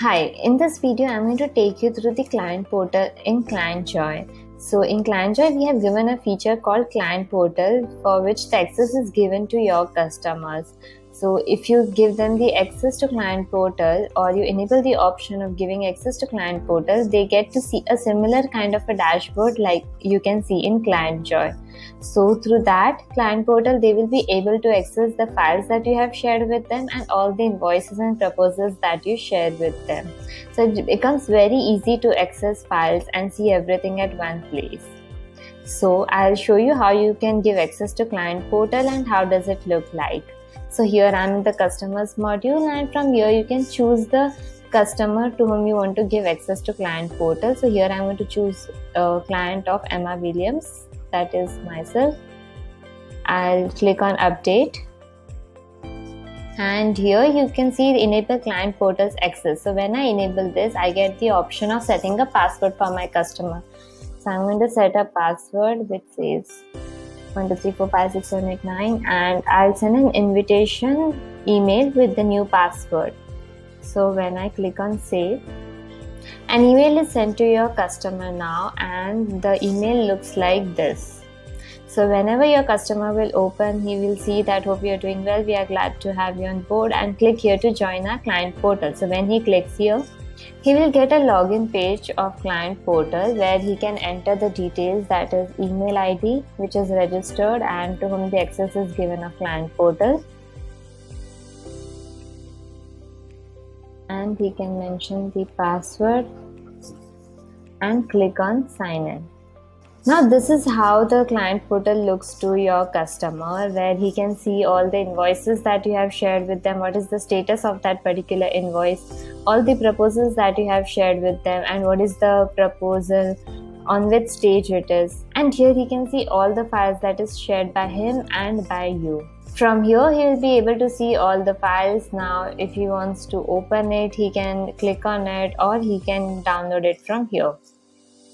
Hi, in this video I'm going to take you through the client portal in ClientJoy. So in ClientJoy we have given a feature called Client Portal for which the access is given to your customers. So if you give them the access to Client Portal or you enable the option of giving access to Client Portal, they get to see a similar kind of a dashboard like you can see in ClientJoy. So through that Client Portal, they will be able to access the files that you have shared with them and all the invoices and proposals that you shared with them. So it becomes very easy to access files and see everything at one place. So I'll show you how you can give access to Client Portal and how does it look like. So here I'm in the customers module, and from here you can choose the customer to whom you want to give access to Client Portal. So here I'm going to choose a client of Emma Williams, that is myself. I'll click on update, and here you can see enable Client Portal's access. So when I enable this, I get the option of setting a password for my customer. So I'm going to set a password which says 1 2 3 4 5 6 7 8 9, and I'll send an invitation email with the new password. So when I click on save, an email is sent to your customer now, and the email looks like this. So whenever your customer will open, he will see that hope you are doing well, we are glad to have you on board, and click here to join our client portal. So when he clicks here, he will get a login page of Client Portal where he can enter the details, that is email ID which is registered and to whom the access is given of Client Portal, and he can mention the password and click on sign in. Now this is how the Client Portal looks to your customer, where he can see all the invoices that you have shared with them, what is the status of that particular invoice, all the proposals that you have shared with them, and what is the proposal, on which stage it is. And here he can see all the files that is shared by him and by you. From here he will be able to see all the files. Now if he wants to open it, he can click on it or he can download it from here.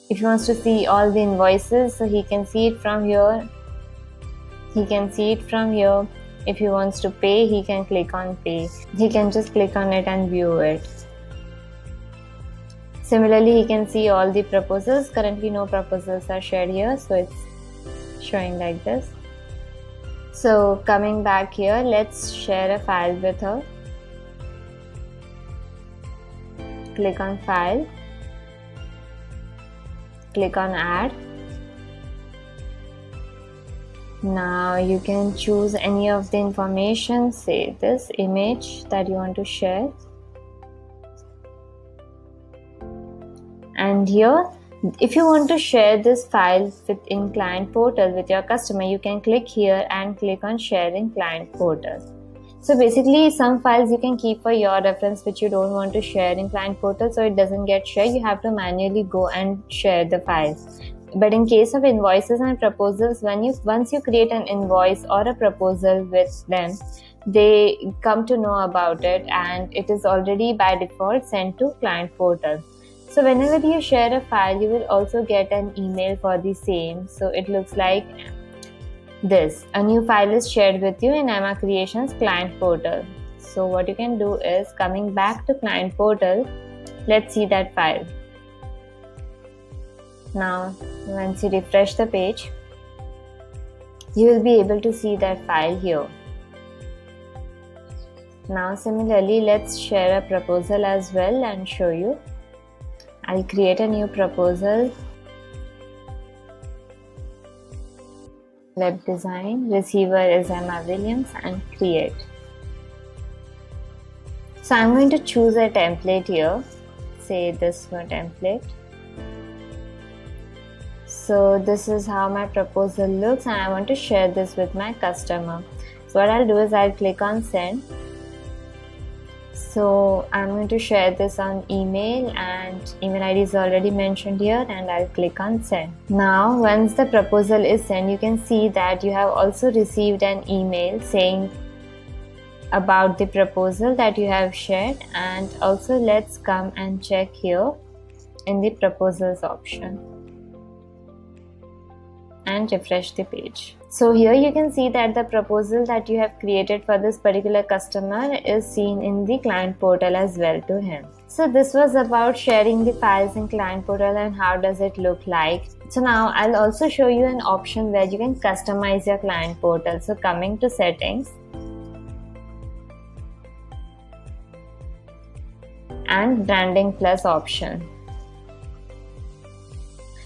If he wants to see all the invoices, so he can see it from here. He can see it from here. If he wants to pay, he can click on pay. He can just click on it and view it. Similarly, he can see all the proposals. Currently no proposals are shared here, so it's showing like this. So coming back here, let's share a file with her. Click on file. Click on add. Now you can choose any of the information, say this image that you want to share. And here, if you want to share this file within Client Portal with your customer, you can click here and click on share in Client Portal. So basically some files you can keep for your reference which you don't want to share in Client Portal, so it doesn't get shared. You have to manually go and share the files. But in case of invoices and proposals, once you create an invoice or a proposal with them, they come to know about it and it is already by default sent to Client Portal. So whenever you share a file, you will also get an email for the same. So it looks like this. A new file is shared with you in Emma Creations Client Portal. So what you can do is, coming back to Client Portal, let's see that file. Now once you refresh the page, you will be able to see that file here. Now similarly, let's share a proposal as well and show you. I'll create a new proposal. Web design, receiver is Emma Williams, and create. So I'm going to choose a template here, say this one template. So this is how my proposal looks and I want to share this with my customer. So what I'll do is I'll click on send. So I'm going to share this on email, and email ID is already mentioned here, and I'll click on send. Now once the proposal is sent, you can see that you have also received an email saying about the proposal that you have shared. And also let's come and check here in the proposals option and refresh the page. So here you can see that the proposal that you have created for this particular customer is seen in the Client Portal as well to him. So this was about sharing the files in client portal and how does it look like. So now I'll also show you an option where you can customize your client portal. So coming to settings and branding plus option.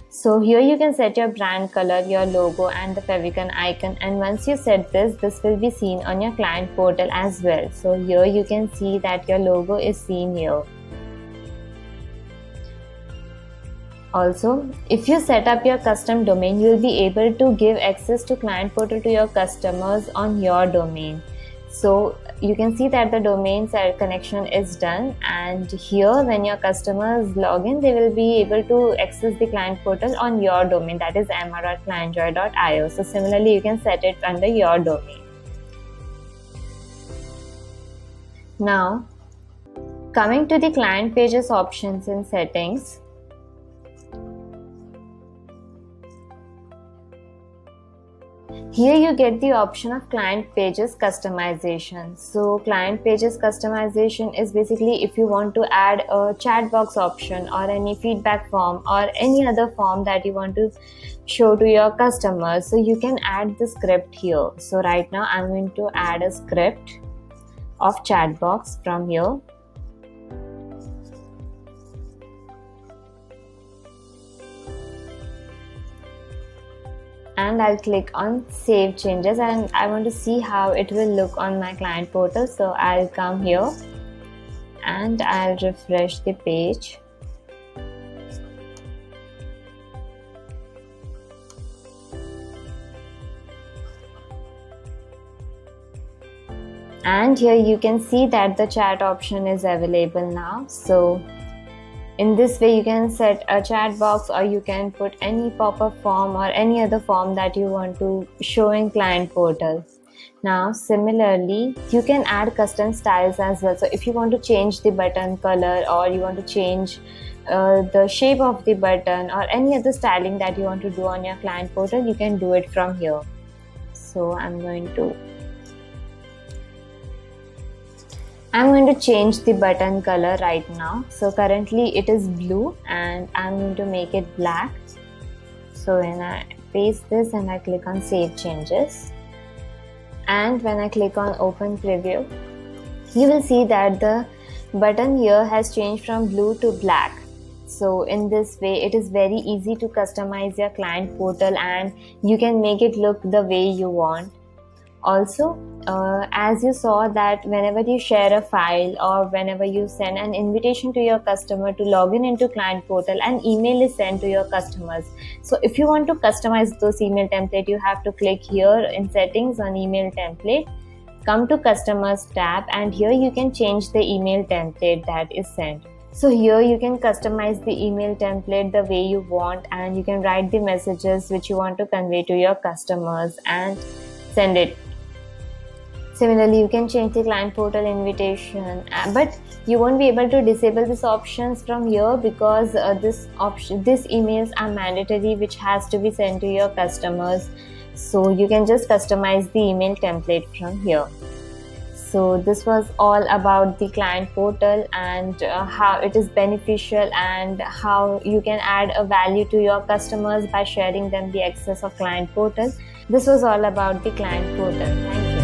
So here you can set your brand color, your logo and the favicon icon, and once you set this will be seen on your client portal as well. So here you can see that your logo is seen here. Also, if you set up your custom domain, you will be able to give access to client portal to your customers on your domain. So you can see that the domain connection is done, and here when your customers log in, they will be able to access the client portal on your domain, that is mr.clientjoy.io. So similarly, you can set it under your domain. Now, coming to the client pages options in settings. Here you get the option of client pages customization. So client pages customization is basically if you want to add a chat box option or any feedback form or any other form that you want to show to your customers. So you can add the script here. So right now I'm going to add a script of chat box from here. And I'll click on save changes, and I want to see how it will look on my client portal. So I'll come here and I'll refresh the page. And here you can see that the chat option is available now. So in this way, you can set a chat box or you can put any pop-up form or any other form that you want to show in client portal. Now, similarly, you can add custom styles as well. So if you want to change the button color or you want to change the shape of the button or any other styling that you want to do on your client portal, you can do it from here. So I'm going to change the button color right now. So currently it is blue and I'm going to make it black. So when I paste this and I click on save changes, and when I click on open preview, you will see that the button here has changed from blue to black. So in this way, it is very easy to customize your client portal and you can make it look the way you want. Also, as you saw that whenever you share a file or whenever you send an invitation to your customer to log in into client portal, an email is sent to your customers. So if you want to customize those email template, you have to click here in settings on email template, come to customers tab, and here you can change the email template that is sent. So here you can customize the email template the way you want, and you can write the messages which you want to convey to your customers and send it. Similarly, you can change the client portal invitation, but you won't be able to disable these options from here because these emails are mandatory, which has to be sent to your customers. So you can just customize the email template from here. So this was all about the client portal and how it is beneficial and how you can add a value to your customers by sharing them the access of client portal. This was all about the client portal. Thank you.